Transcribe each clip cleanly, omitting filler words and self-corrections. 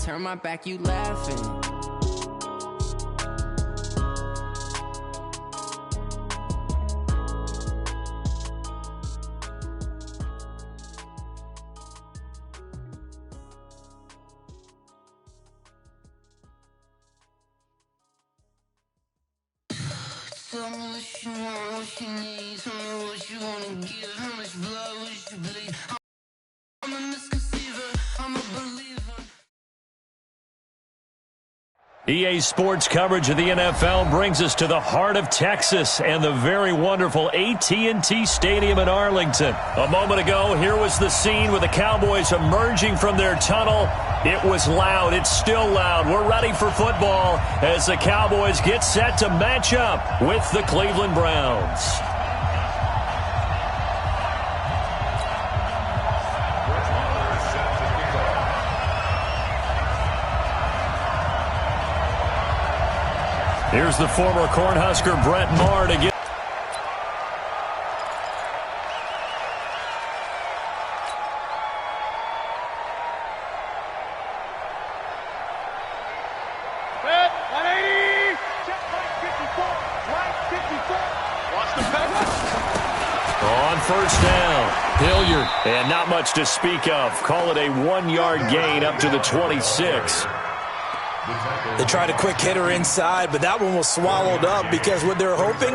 turn my back, you laughing. Tell me what you want, what you need. Tell me what you wanna give. How much blood would you bleed? I'm a misconceiver, I'm a believer. EA Sports coverage of the NFL brings us to the heart of Texas and the very wonderful AT&T Stadium in Arlington. A moment ago, here was the scene with the Cowboys emerging from their tunnel. It was loud. It's still loud. We're ready for football as the Cowboys get set to match up with the Cleveland Browns. Here's the former Cornhusker Brett Maher to get. On first down, Hilliard, and not much to speak of. Call it a 1-yard gain up to the 26. They tried a quick hitter inside, but that one was swallowed up because what they're hoping,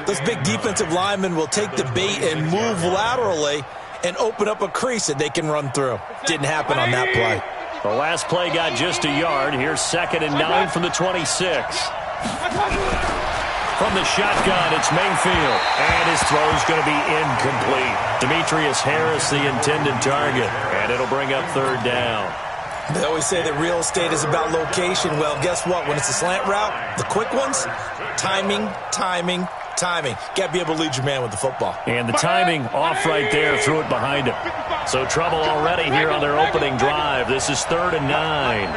those big defensive linemen will take the bait and move laterally and open up a crease that they can run through. Didn't happen on that play. The last play got just a yard. Here's 2nd and 9 from the 26. From the shotgun, it's Mayfield. And his throw's going to be incomplete. Demetrius Harris, the intended target. And it'll bring up 3rd down. They always say that real estate is about location. Well, guess what? When it's a slant route, the quick ones, timing. Got to be able to lead your man with the football. And the timing off right there, threw it behind him. So trouble already here on their opening drive. This is 3rd and 9.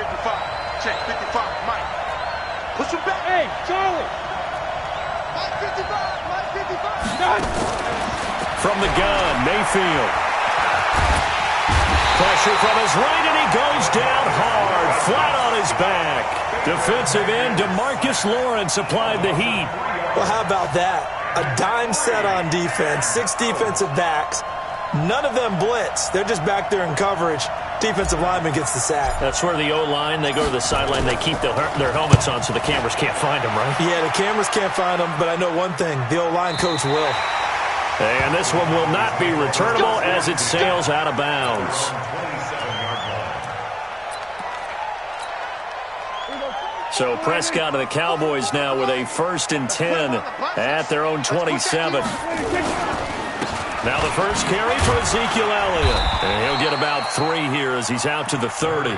Check 55, Mike. Push him back. Hey, Charlie. Mike 55, Mike 55. From the gun, Mayfield. Pressure from his right, and he goes down hard, flat on his back. Defensive end DeMarcus Lawrence applied the heat. Well, how about that? A dime set on defense, 6 defensive backs. None of them blitz. They're just back there in coverage. Defensive lineman gets the sack. That's where the O-line, they go to the sideline, they keep their helmets on so the cameras can't find them, right? Yeah, the cameras can't find them, but I know one thing. The O-line coach will. And this one will not be returnable as it sails out of bounds. So Prescott and the Cowboys now with a 1st and 10 at their own 27. Now the first carry for Ezekiel Elliott. And he'll get about 3 here as he's out to the 30.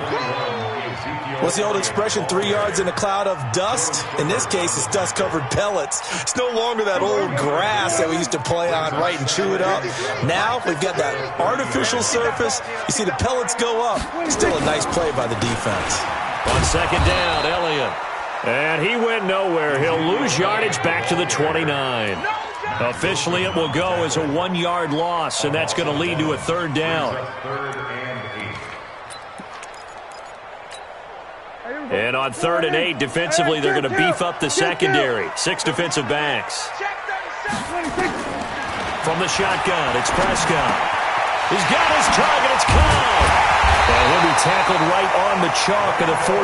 What's the old expression, 3 yards in a cloud of dust? In this case, it's dust-covered pellets. It's no longer that old grass that we used to play on, right, and chew it up. Now we've got that artificial surface. You see the pellets go up. Still a nice play by the defense. On 2nd down, Elliott. And he went nowhere. He'll lose yardage back to the 29. Officially, it will go as a 1-yard loss, and that's going to lead to a 3rd down. And on 3rd and 8, defensively, they're going to beef up the secondary. 6 defensive backs. From the shotgun, it's Prescott. He's got his target. It's caught. And he'll be tackled right on the chalk of the 45.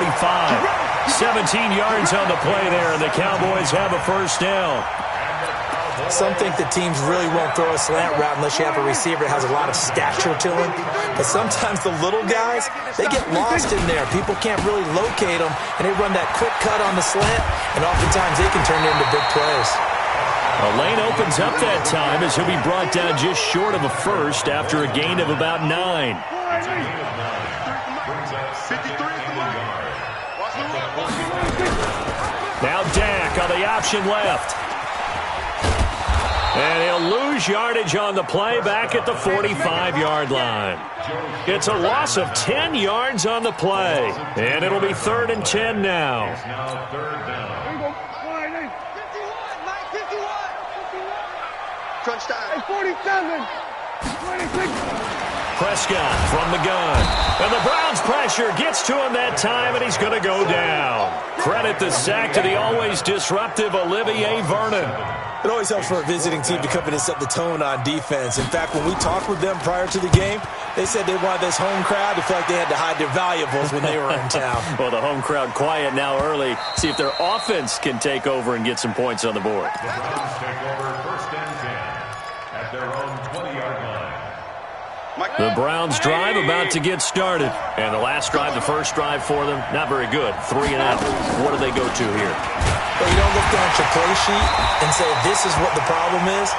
17 yards on the play there, and the Cowboys have a 1st down. Some think the teams really won't throw a slant route unless you have a receiver that has a lot of stature to him. But sometimes the little guys, they get lost in there. People can't really locate them, and they run that quick cut on the slant, and oftentimes they can turn into big plays. A lane opens up that time as he'll be brought down just short of a 1st after a gain of about 9. Now Dak on the option left. And he'll lose yardage on the play back at the 45-yard line. It's a loss of 10 yards on the play. And it'll be 3rd and 10 now. Crunch time. 47. 26. Prescott from the gun. And the Browns pressure gets to him that time, and he's going to go down. Credit the sack to the always disruptive Olivier Vernon. It always helps for a visiting team to come in and set the tone on defense. In fact, when we talked with them prior to the game, they said they wanted this home crowd to feel like they had to hide their valuables when they were in town. Well, the home crowd quiet now early. See if their offense can take over and get some points on the board. The Browns take over 1st and 10 at their own 20-yard line. The Browns drive about to get started. And the last drive, the first drive for them, not very good. 3 and out. What do they go to here? Well, you don't look down at your play sheet and say, this is what the problem is.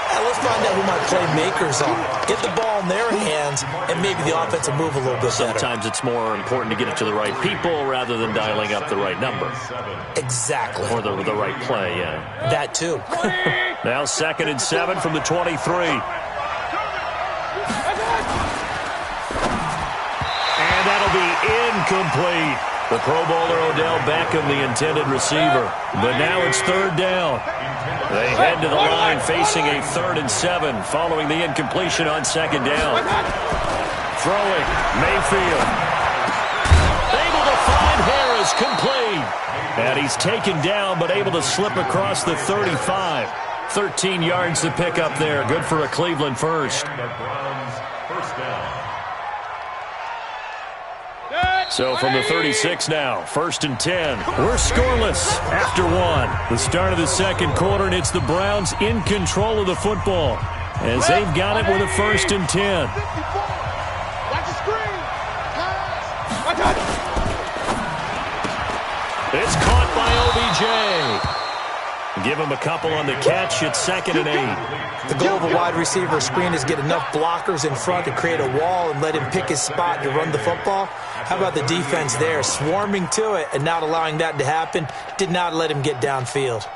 Let's find out who my playmakers are. Get the ball in their hands, and maybe the offense will move a little bit better. Sometimes it's more important to get it to the right people rather than dialing up the right number. Exactly. Or the right play, yeah. That too. Now 2nd and 7 from the 23. And that'll be incomplete. The Pro Bowler Odell Beckham, the intended receiver. But now it's 3rd down. They head to the line facing a 3rd and 7 following the incompletion on 2nd down. Throwing, Mayfield. Able to find Harris, complete. And he's taken down but able to slip across the 35. 13 yards to pick up there. Good for a Cleveland first. So from the 36 now, 1st and 10. We're scoreless after 1. The start of the 2nd quarter, and it's the Browns in control of the football as they've got it with a 1st and 10. It's caught by OBJ. Give him a couple on the catch. It's 2nd and 8. The goal of a wide receiver screen is get enough blockers in front to create a wall and let him pick his spot to run the football. How about the defense there, swarming to it and not allowing that to happen? Did not let him get downfield.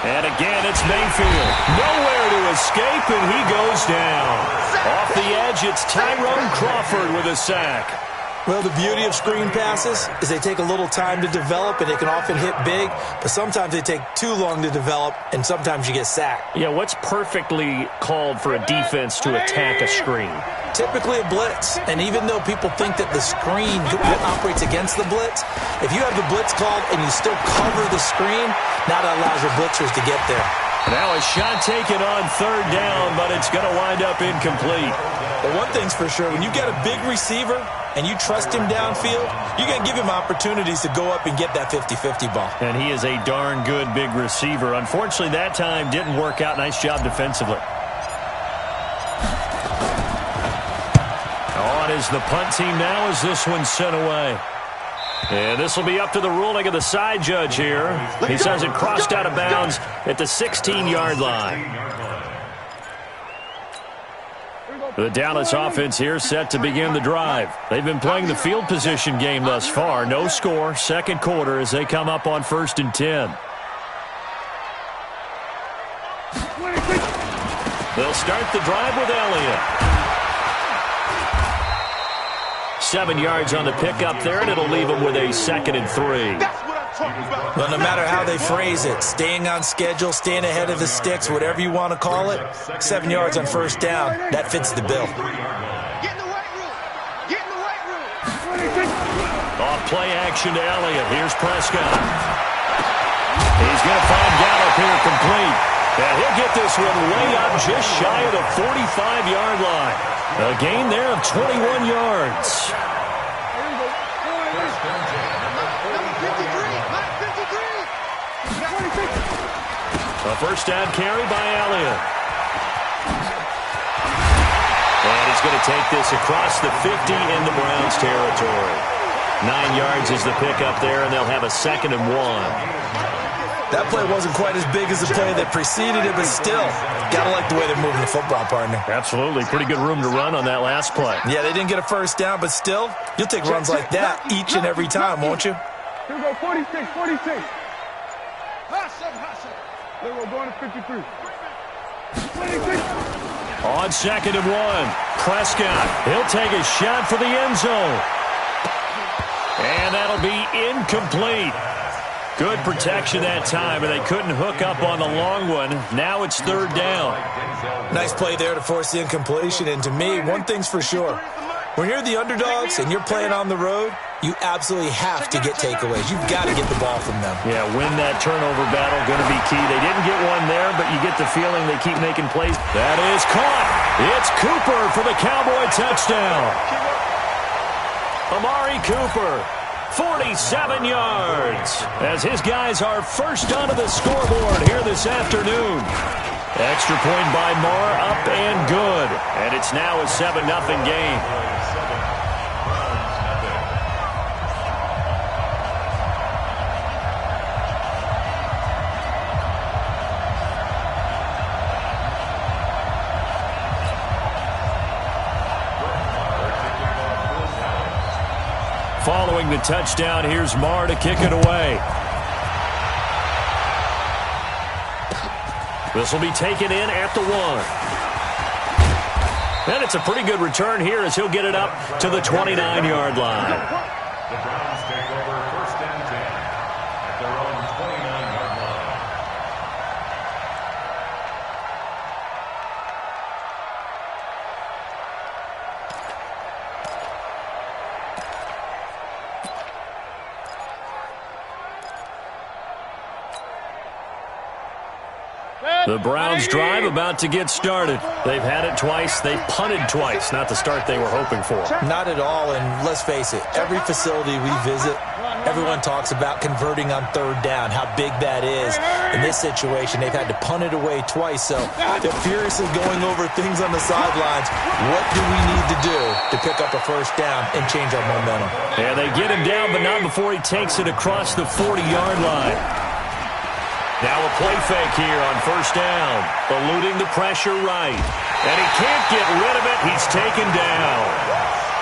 And again, it's Mayfield. Nowhere to escape, and he goes down. Off the edge, it's Tyrone Crawford with a sack. Well, the beauty of screen passes is they take a little time to develop, and they can often hit big, but sometimes they take too long to develop, and sometimes you get sacked. Yeah, what's perfectly called for a defense to attack a screen? Typically a blitz, and even though people think that the screen operates against the blitz, if you have the blitz called and you still cover the screen, now that allows your blitzers to get there. Now a shot taken on 3rd down, but it's going to wind up incomplete. But one thing's for sure, when you get a big receiver and you trust him downfield, you're going to give him opportunities to go up and get that 50-50 ball. And he is a darn good big receiver. Unfortunately, that time didn't work out. Nice job defensively. On is the punt team now as this one's sent away. And this will be up to the ruling of the side judge here. He says it crossed out of bounds at the 16-yard line. The Dallas offense here set to begin the drive. They've been playing the field position game thus far. No score, 2nd quarter as they come up on 1st and 10. They'll start the drive with Elliott. 7 yards on the pickup there, and it'll leave them with a 2nd and 3. Well, no matter how they phrase it, staying on schedule, staying ahead of the sticks, whatever you want to call it, 7 yards on 1st down, that fits the bill. Get in the weight room. Get in the weight room. Off play action to Elliott. Here's Prescott. He's going to find Gallup here complete. And he'll get this one way up just shy of the 45-yard line. A gain there of 21 yards. A 1st down carry by Elliott. And he's going to take this across the 50 in the Browns territory. 9 yards is the pickup there, and they'll have a 2nd and 1. That play wasn't quite as big as the play that preceded it, but still, got to like the way they're moving the football, partner. Absolutely. Pretty good room to run on that last play. Yeah, they didn't get a 1st down, but still, you'll take runs like that each and every time, won't you? Here we go, 46. Here we go, going to 53. 26. On 2nd and 1, Prescott. He'll take a shot for the end zone. incomplete. Good protection that time, and they couldn't hook up on the long one. Now it's third down. Nice play there to force the incompletion. And to me, one thing's for sure. When you're the underdogs and you're playing on the road, you absolutely have to get takeaways. You've got to get the ball from them. Yeah, win that turnover battle, going to be key. They didn't get one there, but you get the feeling they keep making plays. That is caught. It's Cooper for the Cowboy touchdown. Amari Cooper, 47 yards, as his guys are first onto the scoreboard here this afternoon. Extra point by Marr, up and good. And it's now a 7-0 game. Following the touchdown, here's Marr to kick it away. This will be taken in at the 1. And it's a pretty good return here as he'll get it up to the 29-yard line. The Browns take over first and 10 at their own 29-yard line. The Browns drive about to get started. They've had it twice. They've punted twice. Not the start they were hoping for. Not at all, and let's face it, every facility we visit, everyone talks about converting on third down, how big that is. In this situation, they've had to punt it away twice, so they're furiously going over things on the sidelines. What do we need to do to pick up a first down and change our momentum? Yeah, they get him down, but not before he takes it across the 40-yard line. Now a play fake here on first down, eluding the pressure right. And he can't get rid of it. He's taken down.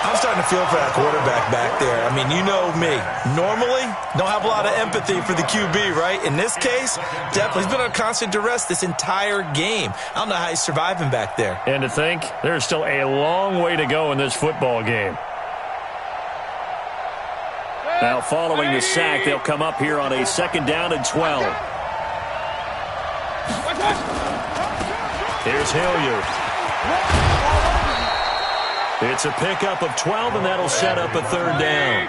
I'm starting to feel for that quarterback back there. I mean, you know me. Normally, don't have a lot of empathy for the QB, right? In this case, definitely he's been on constant duress this entire game. I don't know how he's surviving back there. And to think, there's still a long way to go in this football game. Now following the sack, they'll come up here on a 2nd down and 12. Here's Hilliard. It's a pickup of 12, and that'll set up a 3rd down.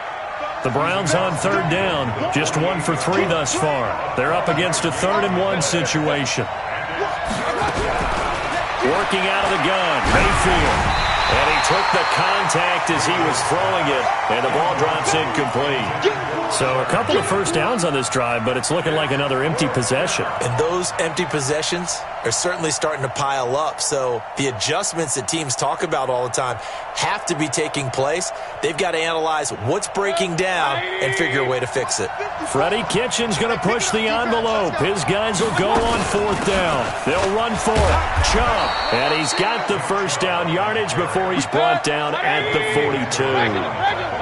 The Browns on 3rd down, just 1 for 3 thus far. They're up against a 3rd and 1 situation. Working out of the gun, Mayfield. And he took the contact as he was throwing it, and the ball drops incomplete. So a couple of first downs on this drive, but it's looking like another empty possession. And those empty possessions are certainly starting to pile up. So the adjustments that teams talk about all the time have to be taking place. They've got to analyze what's breaking down and figure a way to fix it. Freddie Kitchen's going to push the envelope. His guys will go on 4th down. They'll run for it. Chubb. And he's got the first down yardage before he's brought down at the 42.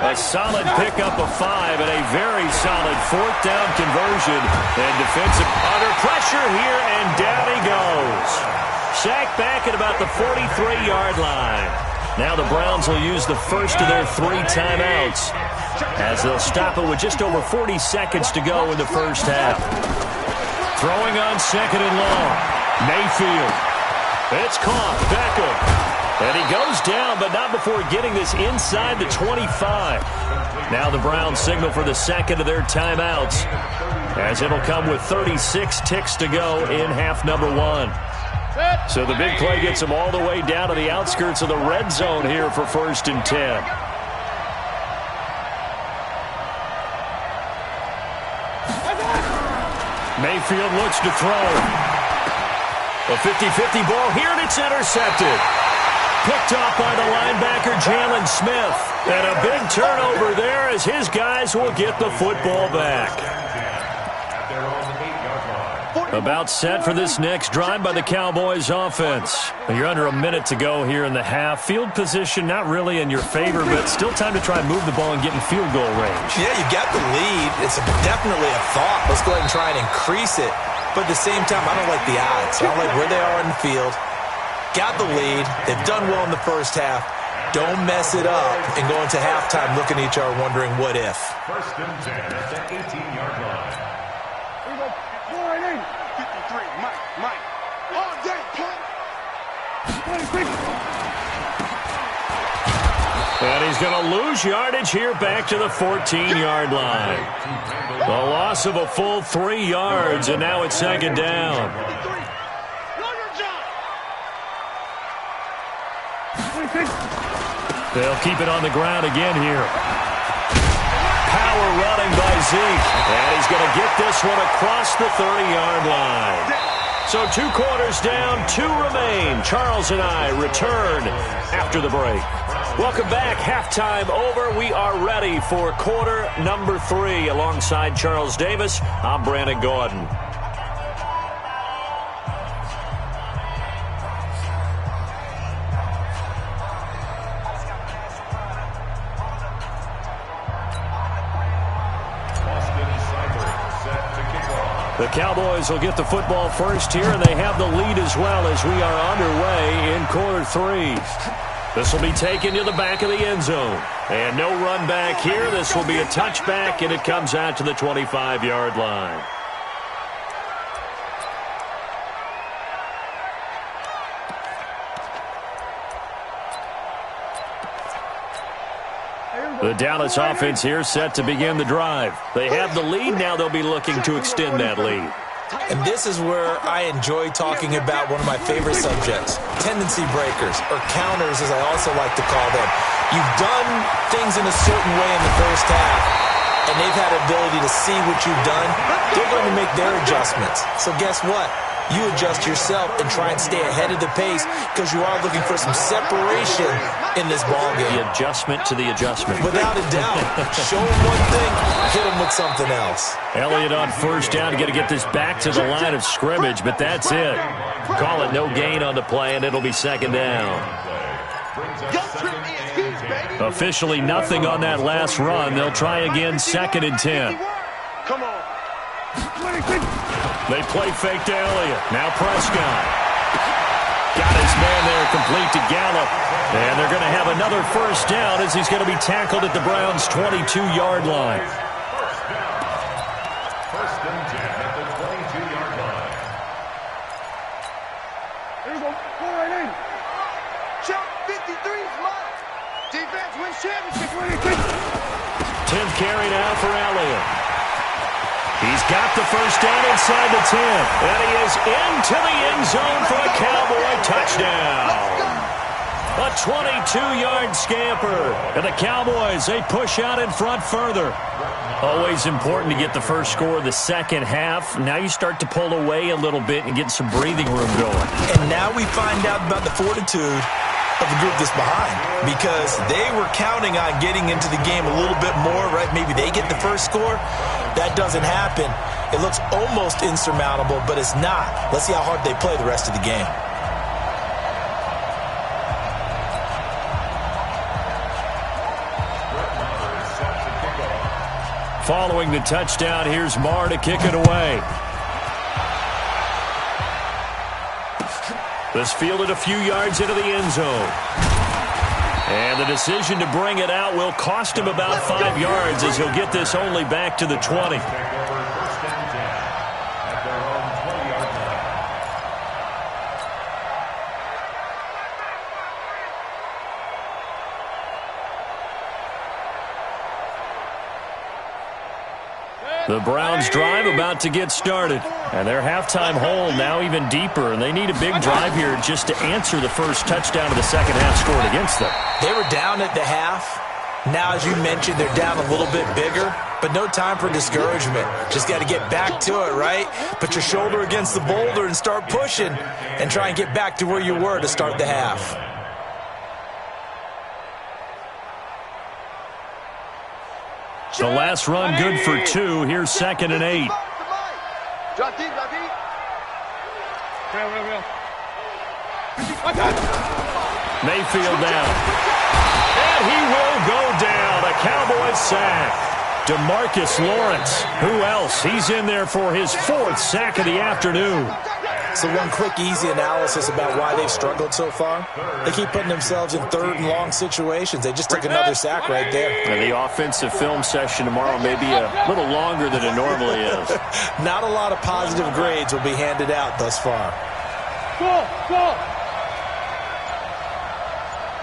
A solid pickup of 5 and a very solid 4th down conversion. And defensive under pressure here, and down he goes. Sacked back at about the 43-yard line. Now the Browns will use the first of their 3 timeouts as they'll stop it with just over 40 seconds to go in the first half. Throwing on 2nd and long. Mayfield. It's caught. Beckham. And he goes down, but not before getting this inside the 25. Now the Browns signal for the 2nd of their timeouts, as it'll come with 36 ticks to go in half number 1. So the big play gets them all the way down to the outskirts of the red zone here for 1st and 10. Mayfield looks to throw. A 50-50 ball here, and it's intercepted. Picked off by the linebacker, Jalen Smith. And a big turnover there as his guys will get the football back. About set for this next drive by the Cowboys offense. You're under a minute to go here in the half. Field position not really in your favor, but still time to try and move the ball and get in field goal range. Yeah, you got the lead. It's definitely a thought. Let's go ahead and try and increase it. But at the same time, I don't like the odds. I don't like where they are in the field. Got the lead. They've done well in the first half. Don't mess it up and go into halftime looking at each other wondering what if. First and 10 at the 18-yard line. Here we go. 53, Mike. All day, punt. And he's going to lose yardage here back to the 14-yard line. A loss of a full 3 yards, and now it's second down. They'll keep it on the ground again here. Power running by Zeke. And he's going to get this one across the 30-yard line. So 2 quarters down, 2 remain. Charles and I return after the break. Welcome back. Halftime over. We are ready for quarter number 3. Alongside Charles Davis, I'm Brandon Gordon. The Cowboys will get the football first here, and they have the lead as well as we are underway in quarter 3. This will be taken to the back of the end zone. And no run back here. This will be a touchback, and it comes out to the 25-yard line. The Dallas offense here set to begin the drive. They have the lead. Now they'll be looking to extend that lead. And this is where I enjoy talking about one of my favorite subjects, tendency breakers, or counters as I also like to call them. You've done things in a certain way in the first half, and they've had the ability to see what you've done. They're going to make their adjustments. So guess what? You adjust yourself and try and stay ahead of the pace because you are looking for some separation in this ballgame. The adjustment to the adjustment. Without a doubt. Show them one thing, hit them with something else. Elliott on first down, going to get this back to the line of scrimmage, but that's it. Call it no gain on the play, and it'll be second down. Officially nothing on that last run. They'll try again, second and 10. Come on. They play fake to Elliott. Now Prescott. Got his man there complete to Gallup. And they're going to have another first down as he's going to be tackled at the Browns' 22-yard line. First and 10 at the 22-yard line. Here we go. Go right in. Check 53's mine. Defense wins championship. 10th carry now for Elliott. He's got the first down inside the 10. And he is into the end zone for a Cowboy touchdown. A 22-yard scamper. And the Cowboys, they push out in front further. Always important to get the first score of the second half. Now you start to pull away a little bit and get some breathing room going. And now we find out about the fortitude of the group that's behind, because they were counting on getting into the game a little bit more, right? Maybe they get the first score. That doesn't happen. It looks almost insurmountable, but it's not. Let's see how hard they play the rest of the game. Following the touchdown, here's Marr to kick it away. This fielded a few yards into the end zone. And the decision to bring it out will cost him about 5 yards as he'll get this only back to the 20. The Browns drive about to get started. And their halftime hole now even deeper. And they need a big drive here just to answer the first touchdown of the second half scored against them. They were down at the half. Now, as you mentioned, they're down a little bit bigger. But no time for discouragement. Just got to get back to it, right? Put your shoulder against the boulder and start pushing. And try and get back to where you were to start the half. The last run good for 2. Here's second and 8. Drop deep, drop deep. Real. Mayfield down. And he will go down. A Cowboys sack. DeMarcus Lawrence. Who else? He's in there for his 4th sack of the afternoon. So one quick, easy analysis about why they've struggled so far. They keep putting themselves in third and long situations. They just took another sack right there. And the offensive film session tomorrow may be a little longer than it normally is. Not a lot of positive grades will be handed out thus far. Go!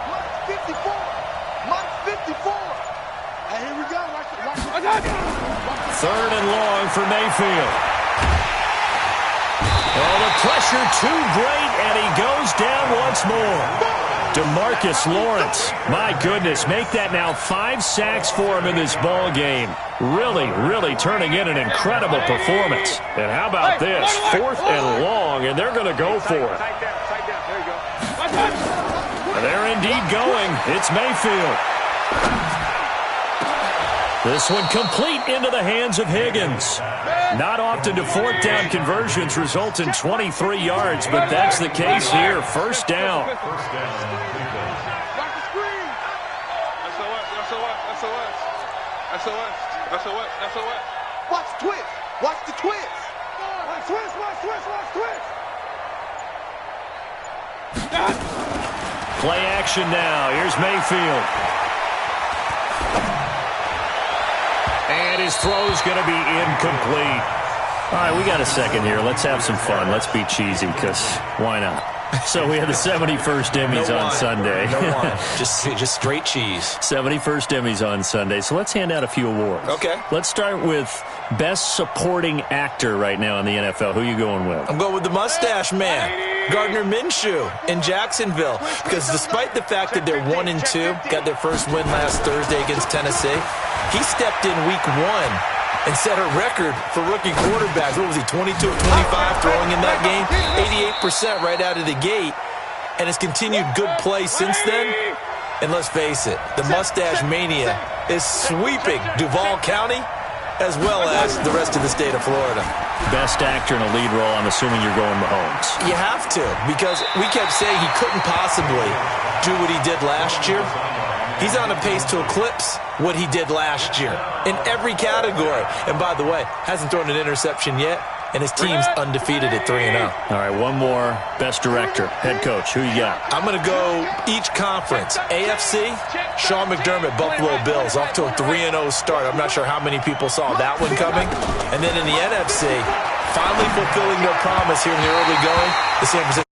Mike 54! Mike 54! And here we go. Third and long for Mayfield. Oh, the pressure too great, and he goes down once more. DeMarcus Lawrence, my goodness, make that now 5 sacks for him in this ball game. Really turning in an incredible performance. And how about this? 4th and long, and they're going to go for it. There you go. They're indeed going. It's Mayfield. This one complete into the hands of Higgins. Not often do 4th down conversions result in 23 yards, but that's the case here. First down. Watch the screen. SOS. Watch twist. Watch the twist. Watch twist. Play action now. Here's Mayfield. And his throw's going to be incomplete. All right, we got a second here. Let's have some fun. Let's be cheesy, because why not? So we have the 71st Emmys on Sunday. No wine. Just straight cheese. 71st Emmys on Sunday. So let's hand out a few awards. Okay. Let's start with Best Supporting Actor right now in the NFL. Who are you going with? I'm going with the mustache man, Gardner Minshew in Jacksonville. Because despite the fact that they're 1-2, got their first win last Thursday against Tennessee, he stepped in week 1 and set a record for rookie quarterbacks. What was he, 22 of 25 throwing in that game? 88% right out of the gate. And has continued good play since then. And let's face it, the mustache mania is sweeping Duval County as well as the rest of the state of Florida. Best actor in a lead role, I'm assuming you're going Mahomes. You have to, because we kept saying he couldn't possibly do what he did last year. He's on a pace to eclipse what he did last year in every category. And by the way, hasn't thrown an interception yet, and his team's undefeated at 3-0. All right, one more. Best director, head coach. Who you got? I'm going to go each conference. AFC, Sean McDermott, Buffalo Bills, off to a 3-0 start. I'm not sure how many people saw that one coming. And then in the NFC, finally fulfilling their promise here in the early going, the San Francisco